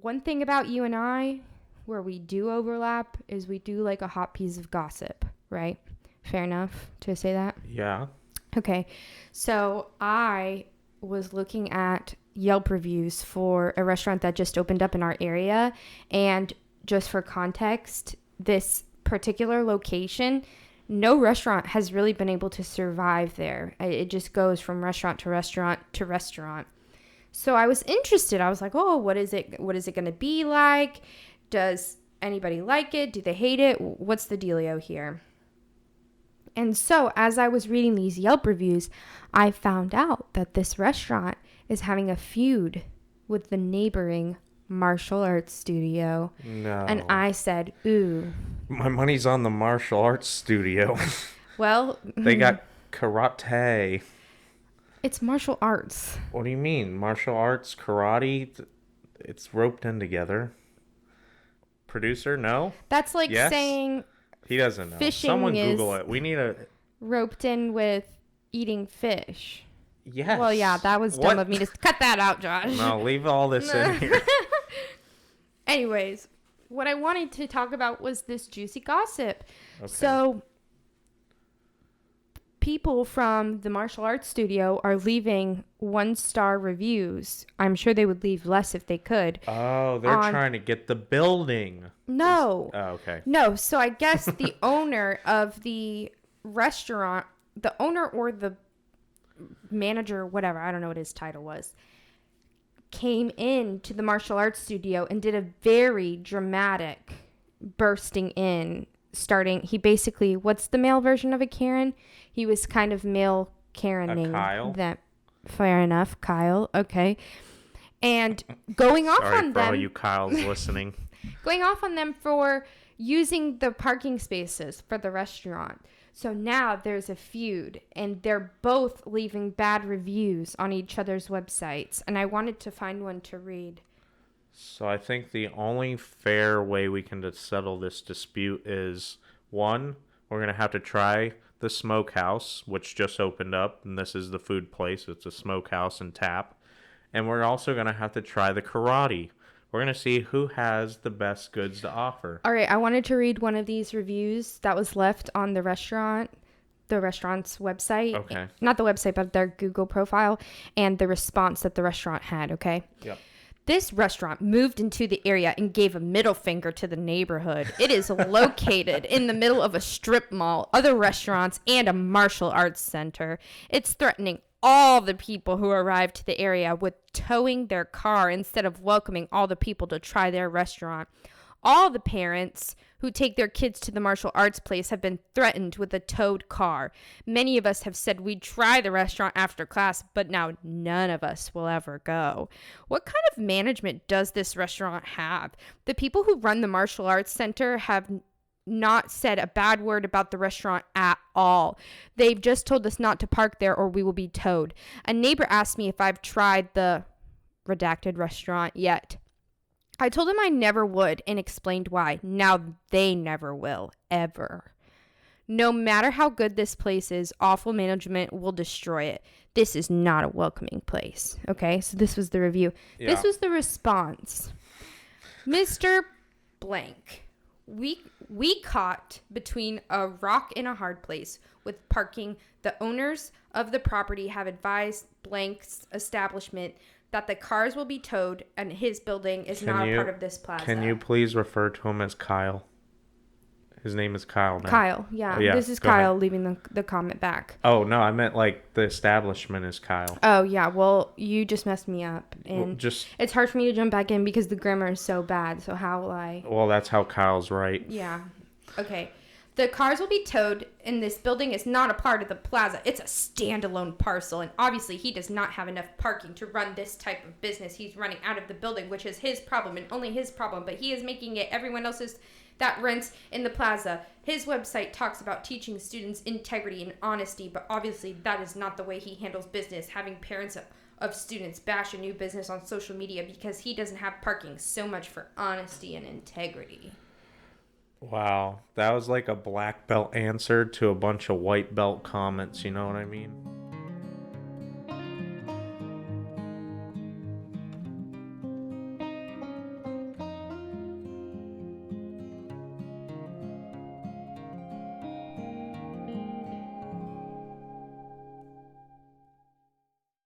one thing about you and I, where we do overlap, is we do like a hot piece of gossip, right? Fair enough to say that? Yeah. Okay. So I was looking at Yelp reviews for a restaurant that just opened up in our area. And just for context, this particular location, no restaurant has really been able to survive there. It just goes from restaurant to restaurant to restaurant. So I was interested. I was like, oh, what is it going to be like? Does anybody like it? Do they hate it? What's the dealio here? And so as I was reading these Yelp reviews, I found out that this restaurant is having a feud with the neighboring martial arts studio. No. And I said, ooh. My money's on the martial arts studio. Well, They got karate. it's martial arts. What do you mean? Martial arts, karate? It's roped in together. Producer, no? That's like Yes? saying He doesn't know. fishing Someone is Google it. We need a... roped in with eating fish. Yes. Well, yeah, that was dumb of me to cut that out, Josh. No, leave all this in here. Anyways, what I wanted to talk about was this juicy gossip. Okay. So, people from the martial arts studio are leaving 1-star reviews. I'm sure they would leave less if they could. Oh, they're trying to get the building. No. Oh, okay. No, so I guess the owner of the restaurant, the owner or the manager, whatever, I don't know what his title was, came in to the martial arts studio and did a very dramatic bursting in, starting, he basically, what's the male version of a Karen? He was kind of male Karening Kyle? them. Fair enough, Kyle. Okay. And going off Sorry on for all them, you Kyles listening. going off on them for using the parking spaces for the restaurant. So now there's a feud, and they're both leaving bad reviews on each other's websites. And I wanted to find one to read. So I think the only fair way we can settle this dispute is, one, we're going to have to try the smokehouse, which just opened up, and this is the food place. It's a smokehouse and tap. And we're also going to have to try the karate. We're going to see who has the best goods to offer. All right, I wanted to read one of these reviews that was left on the restaurant's website. Okay. Not the website, but their Google profile, and the response that the restaurant had, okay? Yep. This restaurant moved into the area and gave a middle finger to the neighborhood. It is located in the middle of a strip mall, other restaurants, and a martial arts center. It's threatening all the people who arrived to the area with towing their car instead of welcoming all the people to try their restaurant. All the parents who take their kids to the martial arts place have been threatened with a towed car. Many of us have said we'd try the restaurant after class, but now none of us will ever go. What kind of management does this restaurant have? The people who run the martial arts center have not said a bad word about the restaurant at all. They've just told us not to park there or we will be towed. A neighbor asked me if I've tried the redacted restaurant yet. I told him I never would and explained why. Now they never will, ever. No matter how good this place is, awful management will destroy it. This is not a welcoming place. Okay, so this was the review. Yeah. This was the response. Mr. Blank. We caught between a rock and a hard place with parking. The owners of the property have advised Blank's establishment that the cars will be towed and his building is not a part of this plaza. Can you please refer to him as Kyle? His name is Kyle now. Kyle, yeah. Oh, yeah, This is go Kyle ahead. leaving the comment back. Oh, no, I meant like the establishment is Kyle. Oh, yeah. Well, you just messed me up. And Well, just it's hard for me to jump back in because the grammar is so bad. So how will I? Well, that's how Kyle's right. Yeah. Okay. The cars will be towed, and this building is not a part of the plaza. It's a standalone parcel, and obviously he does not have enough parking to run this type of business. He's running out of the building, which is his problem and only his problem, but he is making it everyone else's that rents in the plaza. His website talks about teaching students integrity and honesty, but obviously that is not the way he handles business, having parents of students bash a new business on social media because he doesn't have parking. So much for honesty and integrity. Wow, that was like a black belt answer to a bunch of white belt comments, you know what I mean?